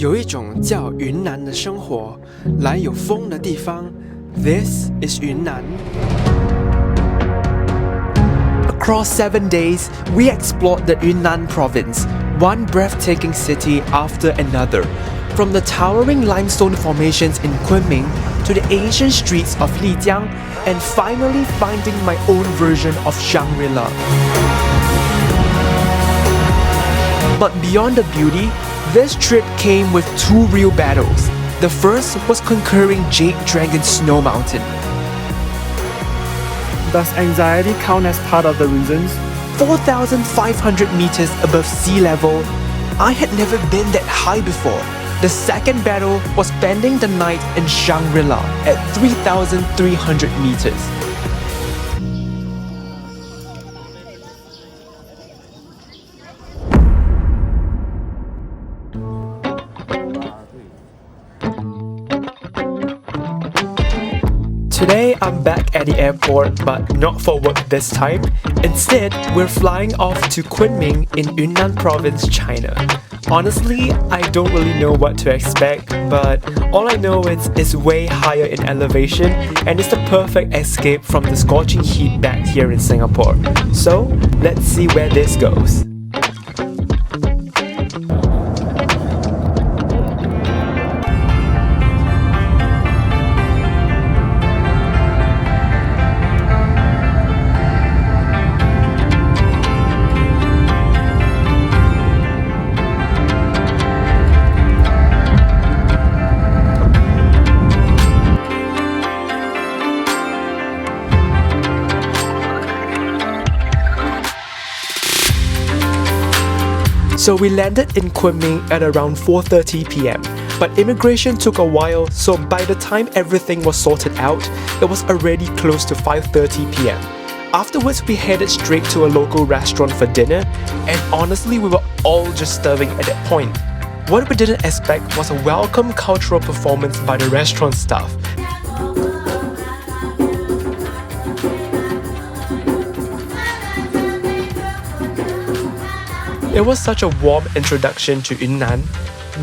有一种叫云南的生活，来有风的地方。This is Yunnan. Across 7 days, we explored the Yunnan province, one breathtaking city after another. From the towering limestone formations in Kunming to the ancient streets of Lijiang, and finally finding my own version of Shangri-La. But beyond the beauty, this trip came with two real battles. The first was conquering Jade Dragon Snow Mountain. Does anxiety count as part of the reasons? 4,500 meters above sea level. I had never been that high before. The second battle was spending the night in Shangri-La at 3,300 meters. Today I'm back at the airport, but not for work this time. Instead, we're flying off to Kunming in Yunnan province, China. Honestly, I don't really know what to expect, but all I know is it's way higher in elevation and it's the perfect escape from the scorching heat back here in Singapore. So, let's see where this goes. So we landed in Kunming at around 4:30 p.m. But immigration took a while, so by the time everything was sorted out, it was already close to 5:30 p.m. Afterwards, we headed straight to a local restaurant for dinner, and honestly, we were all just starving at that point. What we didn't expect was a welcome cultural performance by the restaurant staff. It was such a warm introduction to Yunnan.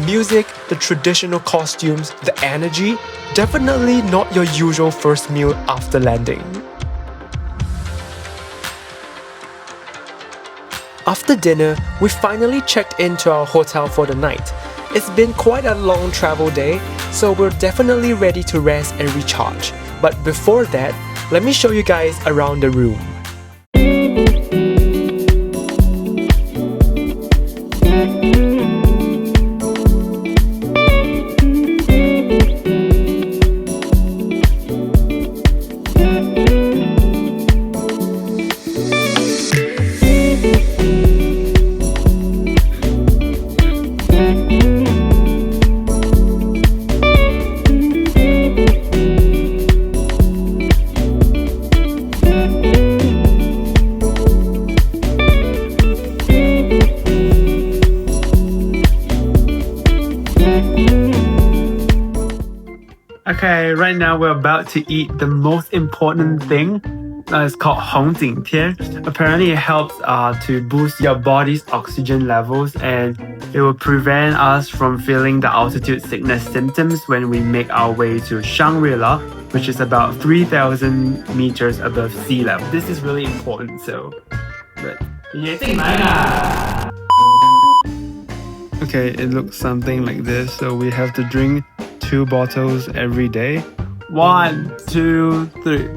Music, the traditional costumes, the energy, definitely not your usual first meal after landing. After dinner, we finally checked into our hotel for the night. It's been quite a long travel day, so we're definitely ready to rest and recharge. But before that, let me show you guys around the room. Okay, right now we're about to eat the most important thing. It's called Hong Jing Tian. Apparently it helps to boost your body's oxygen levels, and it will prevent us from feeling the altitude sickness symptoms when we make our way to Shangri-La, which is about 3,000 meters above sea level. This is really important, so... Okay, it looks something like this, so we have to drink 2 bottles every day. 1, 2, 3.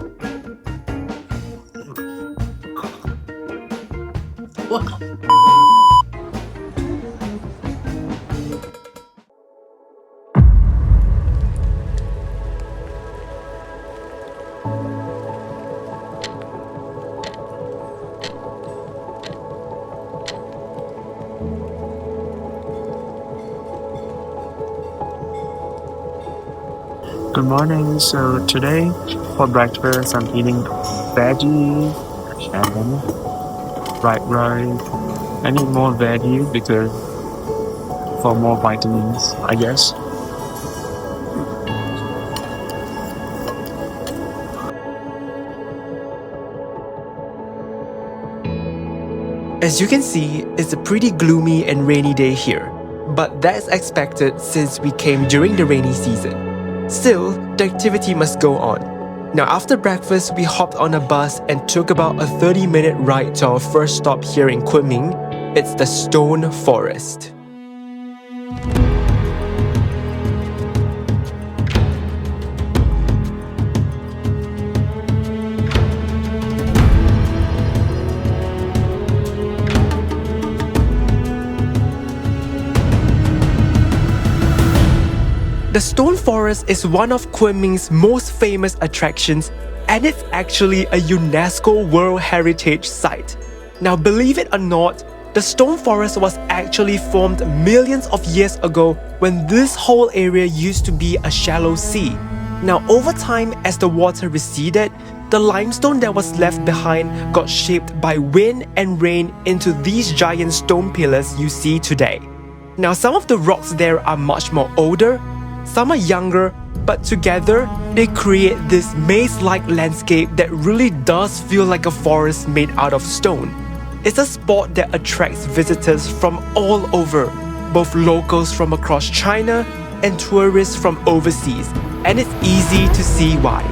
Good morning. So today for breakfast I'm eating veggies and fried rice. I need more veggies because for more vitamins, I guess. As you can see, it's a pretty gloomy and rainy day here. but that's expected since we came during the rainy season. Still, the activity must go on. Now after breakfast, we hopped on a bus and took about a 30-minute ride to our first stop here in Kunming. It's the Stone Forest. The Stone Forest is one of Kunming's most famous attractions, and it's actually a UNESCO World Heritage Site. Now believe it or not, the Stone Forest was actually formed millions of years ago when this whole area used to be a shallow sea. Now over time, as the water receded, the limestone that was left behind got shaped by wind and rain into these giant stone pillars you see today. Now some of the rocks there are much more older, some are younger, but together they create this maze-like landscape that really does feel like a forest made out of stone. It's a spot that attracts visitors from all over, both locals from across China and tourists from overseas, and it's easy to see why.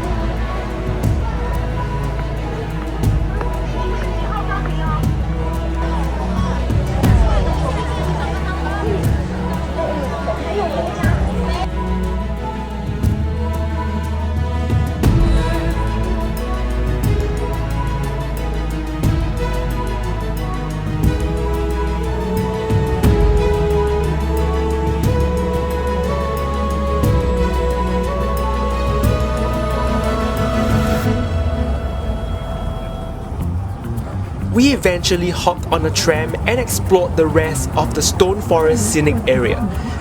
We eventually hopped on a tram and explored the rest of the Stone Forest scenic area.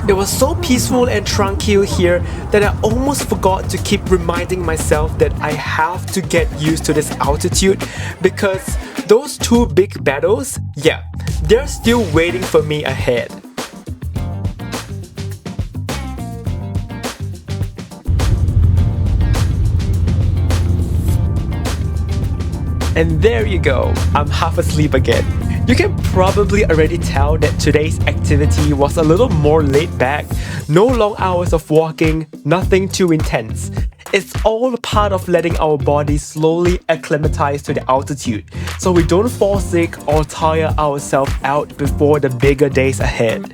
It was so peaceful and tranquil here that I almost forgot to keep reminding myself that I have to get used to this altitude, because those two big battles, yeah, they're still waiting for me ahead. And there you go, I'm half asleep again. You can probably already tell that today's activity was a little more laid back, no long hours of walking, nothing too intense. It's all part of letting our bodies slowly acclimatize to the altitude, so we don't fall sick or tire ourselves out before the bigger days ahead.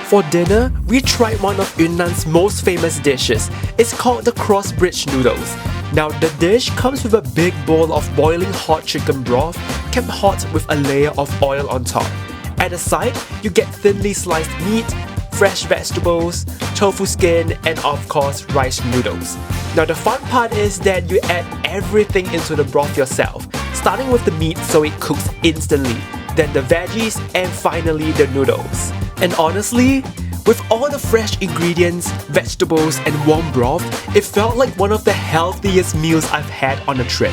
For dinner, we tried one of Yunnan's most famous dishes. It's called the cross-bridge noodles. Now the dish comes with a big bowl of boiling hot chicken broth, kept hot with a layer of oil on top. At the side, you get thinly sliced meat, fresh vegetables, tofu skin, and of course rice noodles. Now the fun part is that you add everything into the broth yourself, starting with the meat so it cooks instantly, then the veggies, and finally the noodles. And honestly, with all the fresh ingredients, vegetables, and warm broth, it felt like one of the healthiest meals I've had on a trip.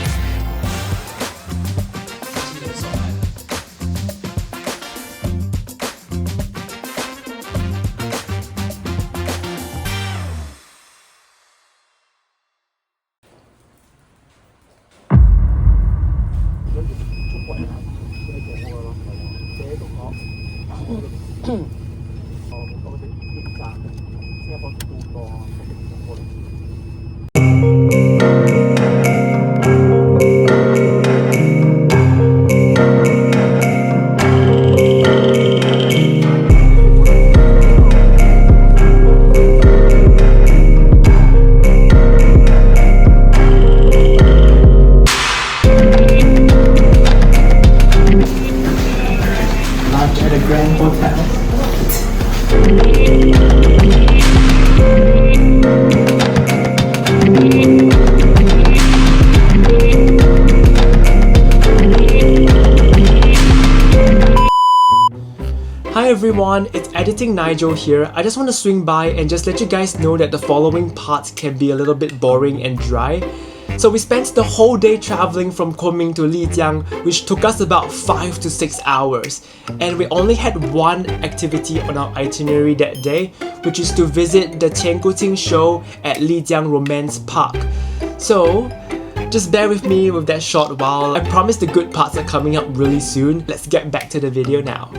Hi everyone, it's Editing Nigel here. I just want to swing by and just let you guys know that the following parts can be a little bit boring and dry. So we spent the whole day traveling from Kunming to Lijiang, which took us about 5 to 6 hours. And we only had one activity on our itinerary that day, which is to visit the Qianguqing show at Lijiang Romance Park. So, Just bear with me with that short while. I promise the good parts are coming up really soon. Let's get back to the video now.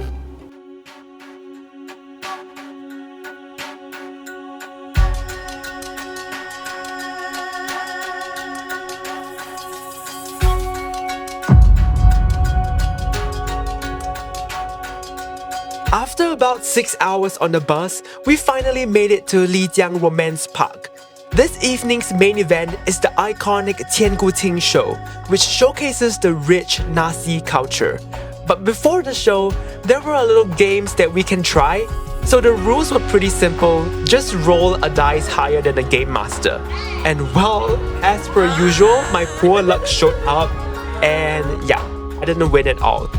After about 6 hours on the bus, we finally made it to Lijiang Romance Park. This evening's main event is the iconic Tian show, which showcases the rich Nasi culture. But before the show, there were a little games that we can try. So the rules were pretty simple, just roll a dice higher than the game master. And well, as per usual, my poor luck showed up, and yeah, I didn't win at all.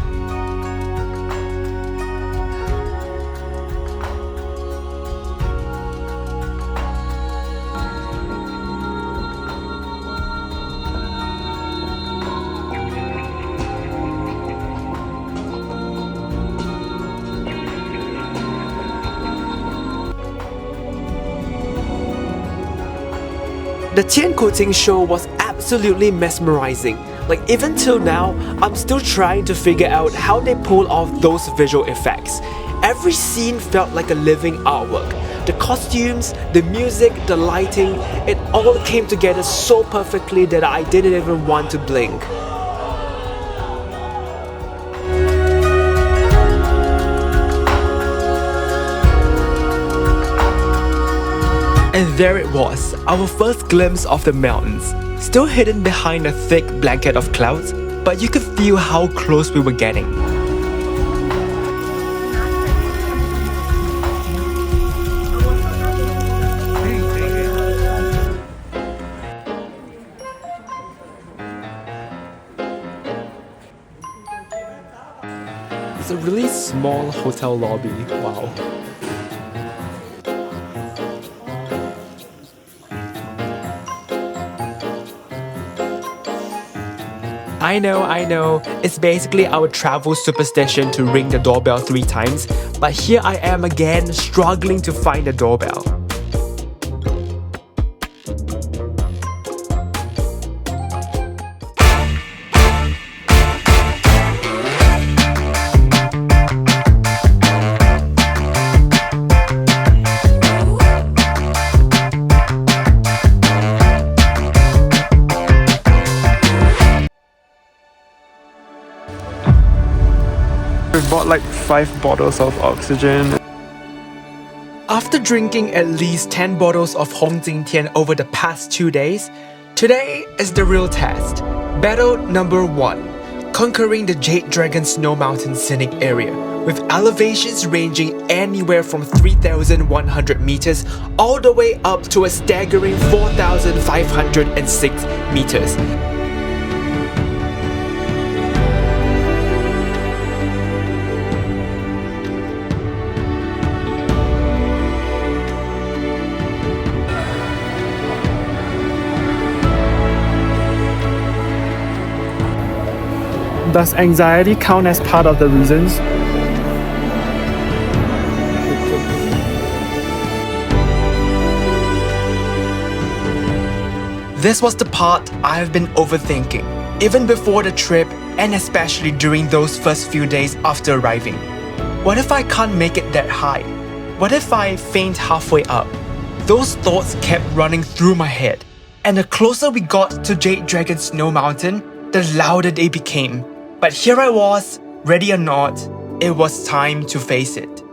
The Tian show was absolutely mesmerizing. Like even till now, I'm still trying to figure out how they pull off those visual effects. Every scene felt like a living artwork. The costumes, the music, the lighting, it all came together so perfectly that I didn't even want to blink. And there it was, our first glimpse of the mountains, still hidden behind a thick blanket of clouds, but you could feel how close we were getting. It's a really small hotel lobby, wow. I know, it's basically our travel superstition to ring the doorbell 3 times, but here I am again struggling to find the doorbell. We bought like 5 bottles of oxygen. After drinking at least 10 bottles of Hong Jing Tian over the past 2 days, today is the real test. Battle number 1. Conquering the Jade Dragon Snow Mountain scenic area, with elevations ranging anywhere from 3,100 meters all the way up to a staggering 4,506 meters. Does anxiety count as part of the reasons? This was the part I've been overthinking, even before the trip and especially during those first few days after arriving. What if I can't make it that high? What if I faint halfway up? Those thoughts kept running through my head. And the closer we got to Jade Dragon Snow Mountain, the louder they became. But here I was, ready or not, it was time to face it.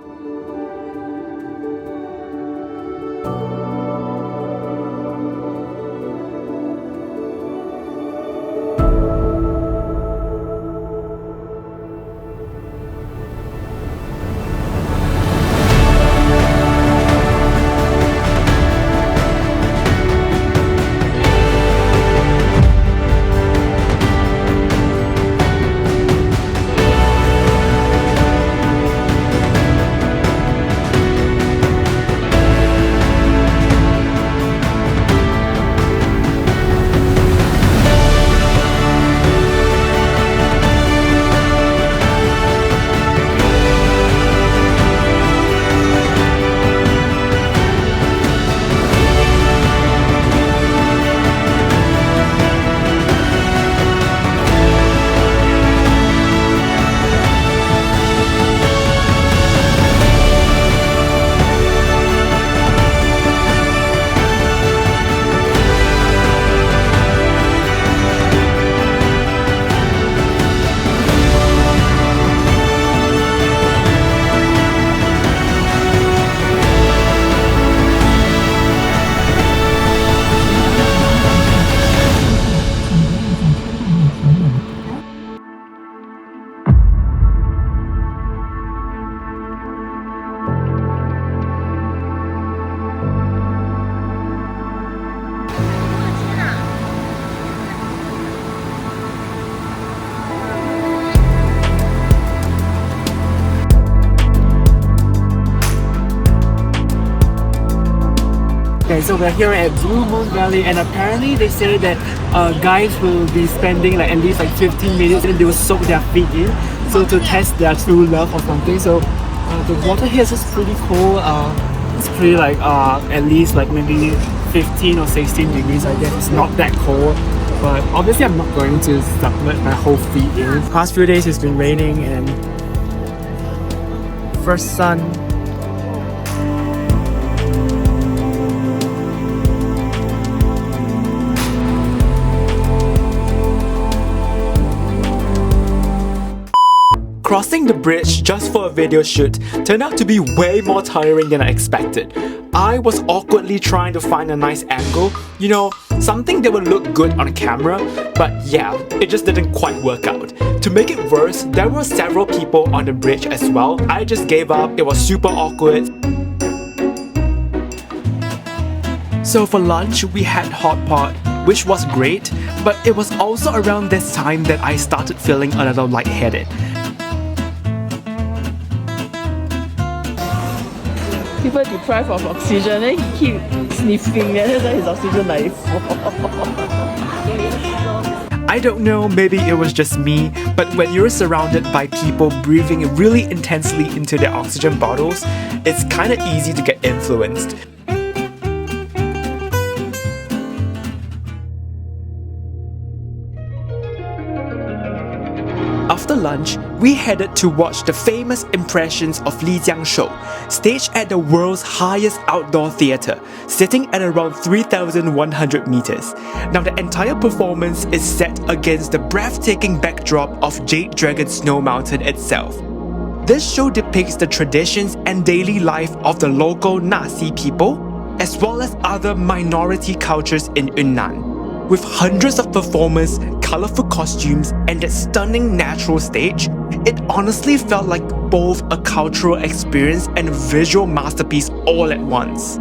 And so we're here at Blue Moon Valley, and apparently they say that guides will be spending like at least like 15 minutes and they will soak their feet in, so to test their true love or something. So the water here is just pretty cold. It's pretty like at least like maybe 15 or 16 degrees, I guess. It's not that cold, but obviously I'm not going to submerge my whole feet in. The past few days it's been raining, and first sun. Crossing the bridge just for a video shoot turned out to be way more tiring than I expected. I was awkwardly trying to find a nice angle, you know, something that would look good on camera, but yeah, it just didn't quite work out. To make it worse, there were several people on the bridge as well. I just gave up, it was super awkward. So for lunch, we had hot pot, which was great, but it was also around this time that I started feeling a little lightheaded. People deprived of oxygen, then he keep sniffing, and then his oxygen like I don't know, maybe it was just me, but when you're surrounded by people breathing really intensely into their oxygen bottles, it's kinda easy to get influenced. After lunch, we headed to watch the famous Impressions of Lijiang show, staged at the world's highest outdoor theatre, sitting at around 3,100 meters. Now the entire performance is set against the breathtaking backdrop of Jade Dragon Snow Mountain itself. This show depicts the traditions and daily life of the local Nasi people, as well as other minority cultures in Yunnan. With hundreds of performers, colorful costumes, and that stunning natural stage, it honestly felt like both a cultural experience and a visual masterpiece all at once.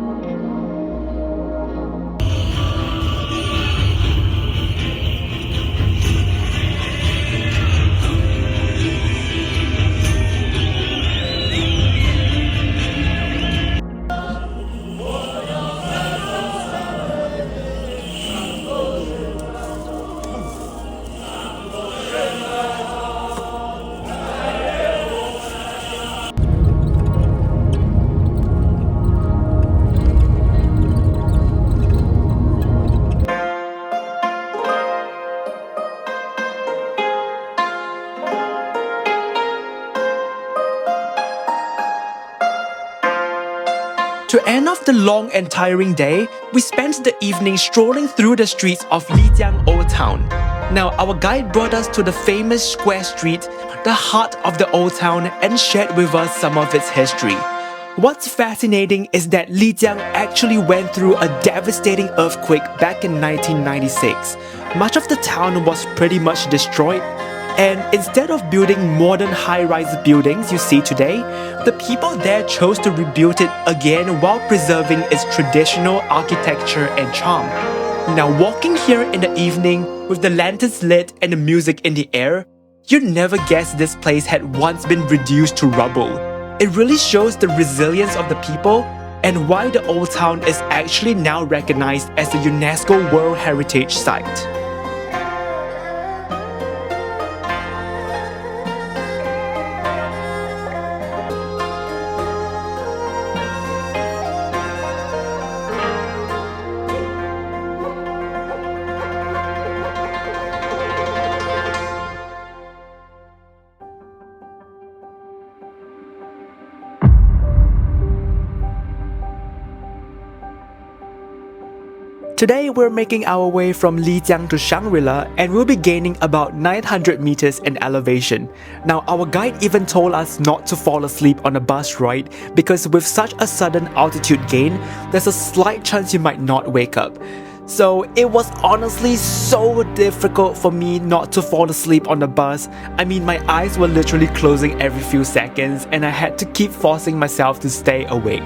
To end off the long and tiring day, we spent the evening strolling through the streets of Lijiang Old Town. Now, our guide brought us to the famous Square Street, the heart of the Old Town, and shared with us some of its history. What's fascinating is that Lijiang actually went through a devastating earthquake back in 1996. Much of the town was pretty much destroyed, and instead of building modern high-rise buildings you see today, the people there chose to rebuild it again while preserving its traditional architecture and charm. Now, walking here in the evening with the lanterns lit and the music in the air, you'd never guess this place had once been reduced to rubble. It really shows the resilience of the people and why the old town is actually now recognized as a UNESCO World Heritage Site. Today, we're making our way from Lijiang to Shangri-La, and we'll be gaining about 900 meters in elevation. Now, our guide even told us not to fall asleep on the bus ride because with such a sudden altitude gain, there's a slight chance you might not wake up. So it was honestly so difficult for me not to fall asleep on the bus. I mean, my eyes were literally closing every few seconds, and I had to keep forcing myself to stay awake.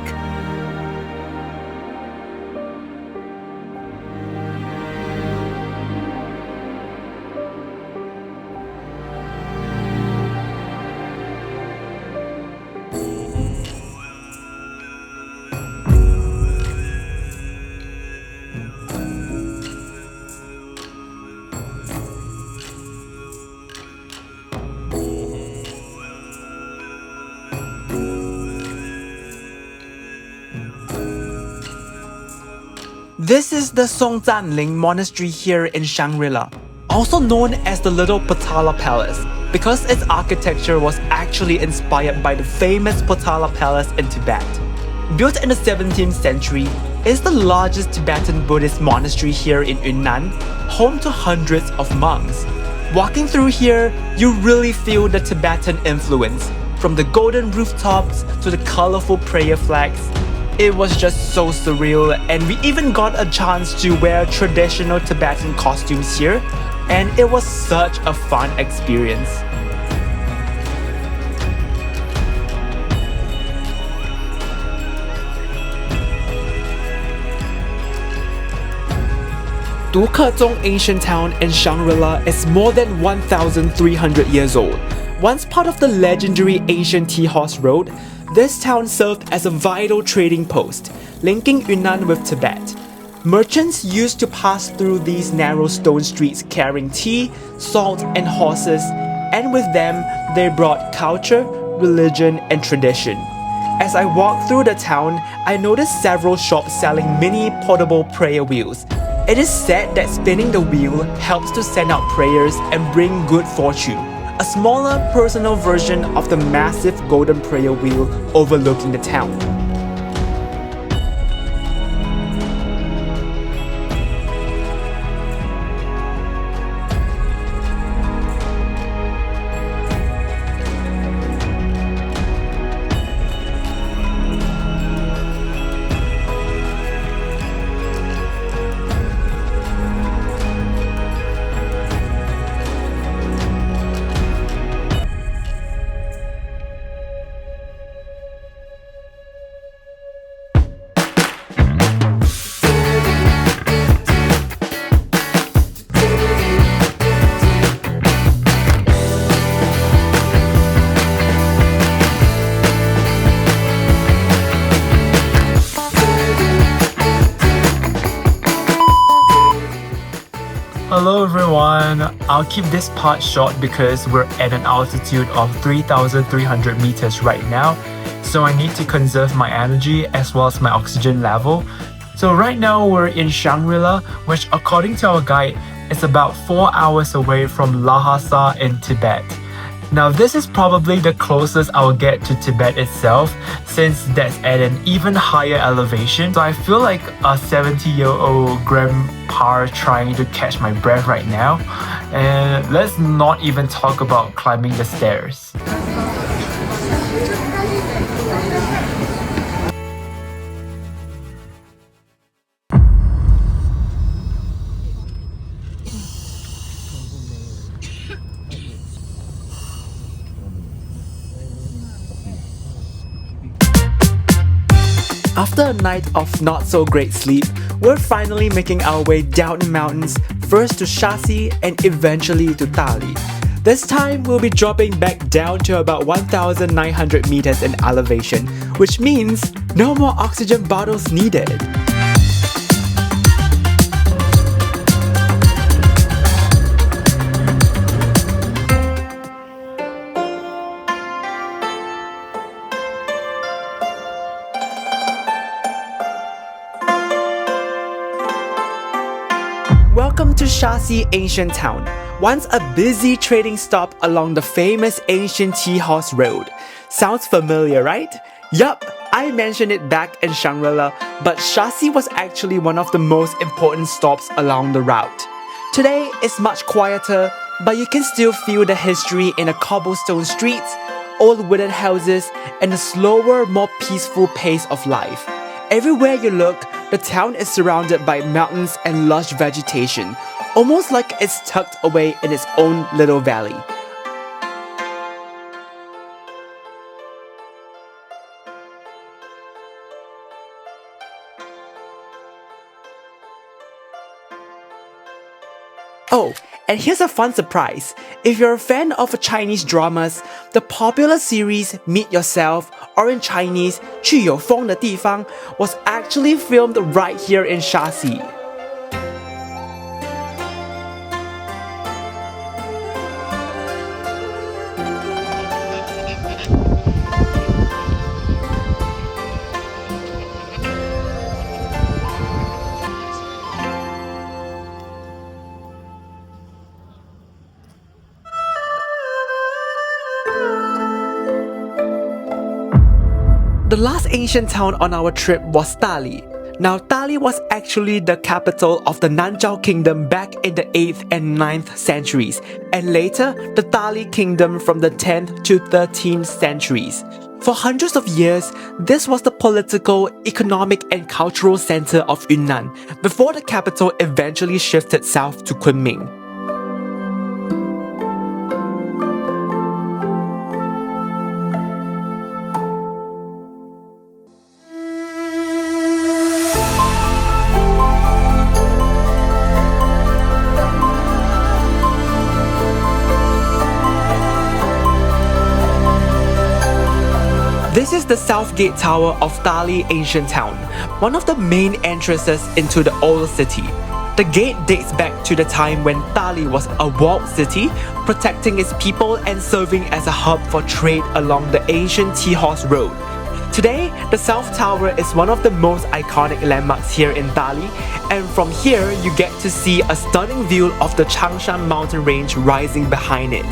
This is the Songzanling Monastery here in Shangri-La, also known as the Little Potala Palace, because its architecture was actually inspired by the famous Potala Palace in Tibet. Built in the 17th century, it's the largest Tibetan Buddhist monastery here in Yunnan, home to hundreds of monks. Walking through here, you really feel the Tibetan influence, from the golden rooftops to the colorful prayer flags. It was just so surreal, and we even got a chance to wear traditional Tibetan costumes here, and it was such a fun experience. Dukezhong Ancient Town in Shangri-La is more than 1,300 years old. Once part of the legendary ancient Tea Horse Road, this town served as a vital trading post, linking Yunnan with Tibet. Merchants used to pass through these narrow stone streets carrying tea, salt, and horses, and with them, they brought culture, religion, and tradition. As I walked through the town, I noticed several shops selling mini portable prayer wheels. It is said that spinning the wheel helps to send out prayers and bring good fortune. A smaller, personal version of the massive golden prayer wheel overlooking the town. Hello everyone, I'll keep this part short because we're at an altitude of 3,300 meters right now, so I need to conserve my energy as well as my oxygen level. So right now we're in Shangri-La, which according to our guide is about 4 hours away from Lhasa in Tibet. Now this is probably the closest I'll get to Tibet itself, since that's at an even higher elevation. So I feel like a 70-year-old grandpa trying to catch my breath right now. And let's not even talk about climbing the stairs. After a night of not so great sleep, we're finally making our way down the mountains, first to Shaxi and eventually to Dali. This time, we'll be dropping back down to about 1,900 meters in elevation, which means no more oxygen bottles needed. Welcome to Shaxi Ancient Town, once a busy trading stop along the famous ancient Tea Horse Road. Sounds familiar, right? Yup, I mentioned it back in Shangri-La, but Shaxi was actually one of the most important stops along the route. Today is much quieter, but you can still feel the history in the cobblestone streets, old wooden houses, and the slower, more peaceful pace of life. Everywhere you look, the town is surrounded by mountains and lush vegetation, almost like it's tucked away in its own little valley. Oh, and here's a fun surprise. If you're a fan of Chinese dramas, the popular series Meet Yourself, or in Chinese 去有风的地方, was actually filmed right here in Shaxi. The last ancient town on our trip was Dali. Now, Dali was actually the capital of the Nigel kingdom back in the 8th and 9th centuries, and later the Dali kingdom from the 10th to 13th centuries. For hundreds of years, this was the political, economic, and cultural center of Yunnan before the capital eventually shifted south to Kunming. This is the South Gate Tower of Dali Ancient Town, one of the main entrances into the old city. The gate dates back to the time when Dali was a walled city, protecting its people and serving as a hub for trade along the ancient T-Horse Road. Today, the South Tower is one of the most iconic landmarks here in Dali, and from here you get to see a stunning view of the Changshan mountain range rising behind it.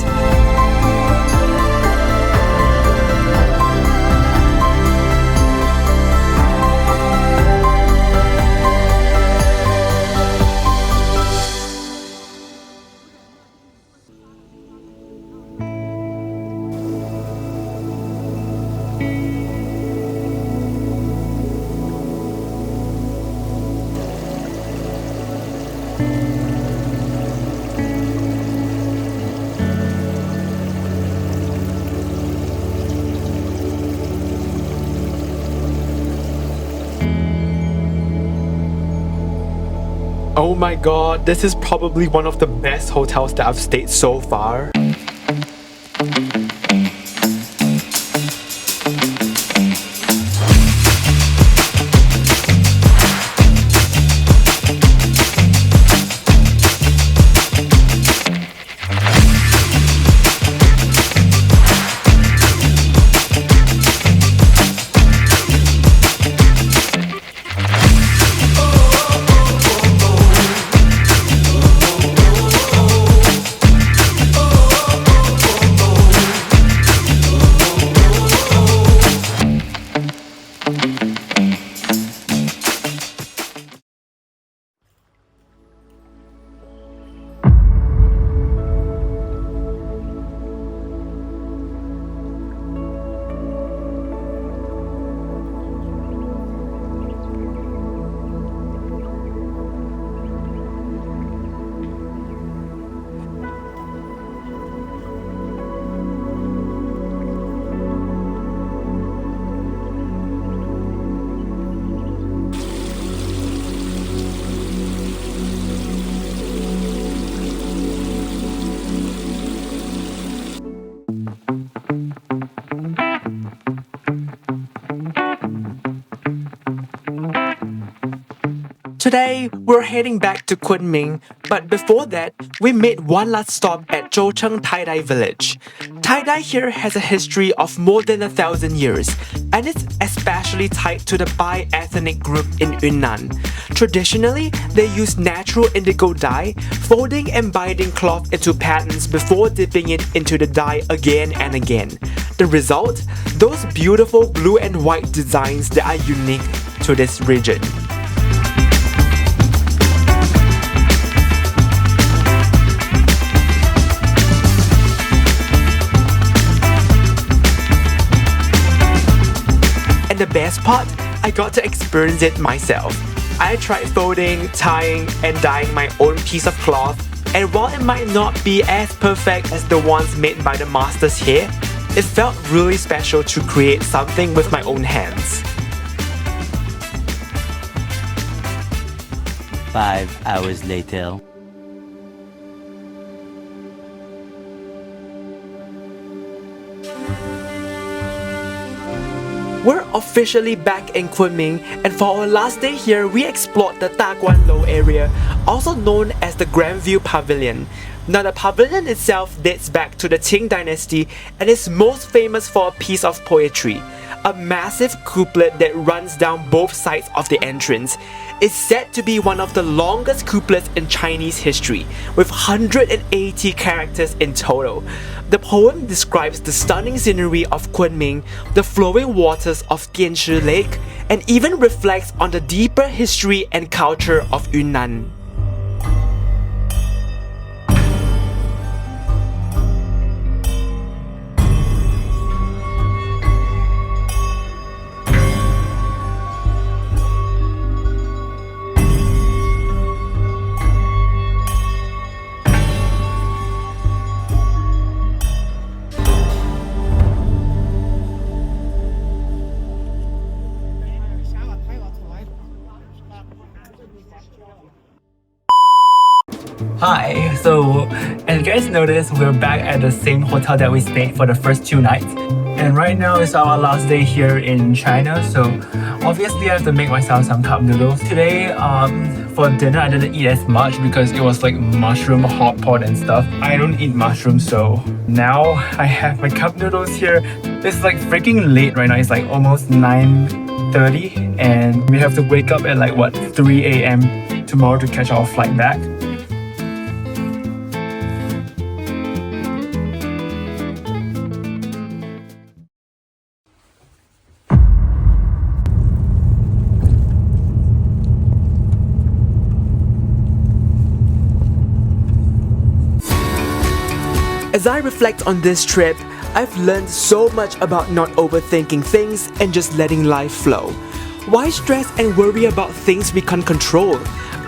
Oh my god, this is probably one of the best hotels that I've stayed so far. Today, we're heading back to Kunming, but before that, we made one last stop at Zhoucheng tie-dye village. Tie-dye here has a history of more than 1,000 years, and it's especially tied to the Bai ethnic group in Yunnan. Traditionally, they use natural indigo dye, folding and binding cloth into patterns before dipping it into the dye again and again. The result? Those beautiful blue and white designs that are unique to this region. And the best part, I got to experience it myself. I tried folding, tying, and dyeing my own piece of cloth, and while it might not be as perfect as the ones made by the masters here, it felt really special to create something with my own hands. 5 hours later. We're officially back in Kunming, and for our last day here, we explored the Daguan Lo area, also known as as the Grandview Pavilion. Now the pavilion itself dates back to the Qing dynasty and is most famous for a piece of poetry, a massive couplet that runs down both sides of the entrance. It's said to be one of the longest couplets in Chinese history, with 180 characters in total. The poem describes the stunning scenery of Kunming, the flowing waters of Tianshi Lake, and even reflects on the deeper history and culture of Yunnan. Hi, so as you guys noticed, we're back at the same hotel that we stayed for the first 2 nights. And right now is our last day here in China, so obviously I have to make myself some cup noodles. Today, for dinner I didn't eat as much because it was like mushroom hot pot and stuff. I don't eat mushrooms, so now I have my cup noodles here. It's like freaking late right now, it's like almost 9:30 and we have to wake up at like what, 3 a.m. tomorrow to catch our flight back. As I reflect on this trip, I've learned so much about not overthinking things and just letting life flow. Why stress and worry about things we can't control?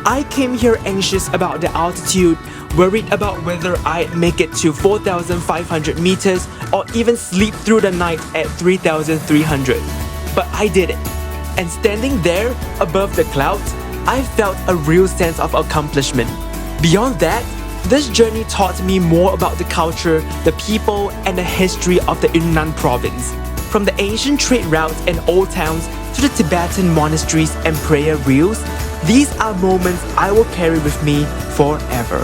I came here anxious about the altitude, worried about whether I'd make it to 4,500 meters or even sleep through the night at 3,300. But I did it. And standing there above the clouds, I felt a real sense of accomplishment. Beyond that, this journey taught me more about the culture, the people, and the history of the Yunnan province. From the ancient trade routes and old towns to the Tibetan monasteries and prayer reels, these are moments I will carry with me forever.